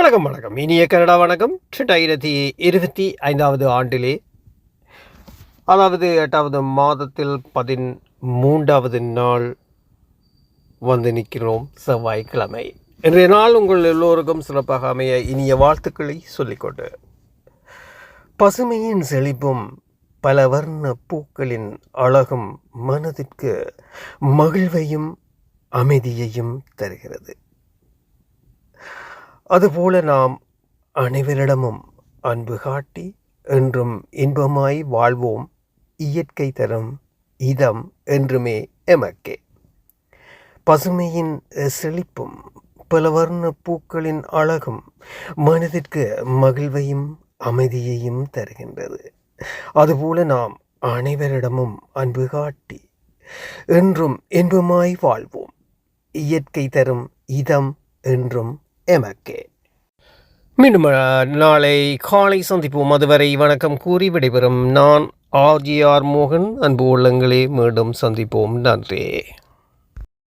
வணக்கம் வணக்கம் இனிய கனடா வணக்கம். 2025 ஆண்டிலே, அதாவது 8வது மாதத்தில் 13வது நாள் வந்து நிற்கிறோம், செவ்வாய்க்கிழமை. இன்றைய நாள் உங்கள் எல்லோருக்கும் சிறப்பாக அமைய இனிய வாழ்த்துக்களை சொல்லிக்கொண்டு, பசுமையின் செழிப்பும் பல வர்ண பூக்களின் அழகும் மனதிற்கு மகிழ்வையும் அமைதியையும் தருகிறது. அதுபோல நாம் அனைவரிடமும் அன்பு காட்டி என்றும் இன்பமாய் வாழ்வோம். இயற்கை தரும் இதம் என்றுமே எமக்கே. பசுமையின் செழிப்பும் பல வர்ண பூக்களின் அழகும் மனதிற்கு மகிழ்வையும் அமைதியையும் தருகின்றது. அதுபோல நாம் அனைவரிடமும் அன்பு காட்டி என்றும் இன்பமாய் வாழ்வோம். இயற்கை தரும் இதம் என்றும் எமக்கே. மீண்டும் நாளை காலை சந்திப்போம். அதுவரை வணக்கம் கூறி விடைபெறும் நான் ஆர்ஜிஆர் மோகன். அன்பு உள்ளங்களே, மீண்டும் சந்திப்போம். நன்றி.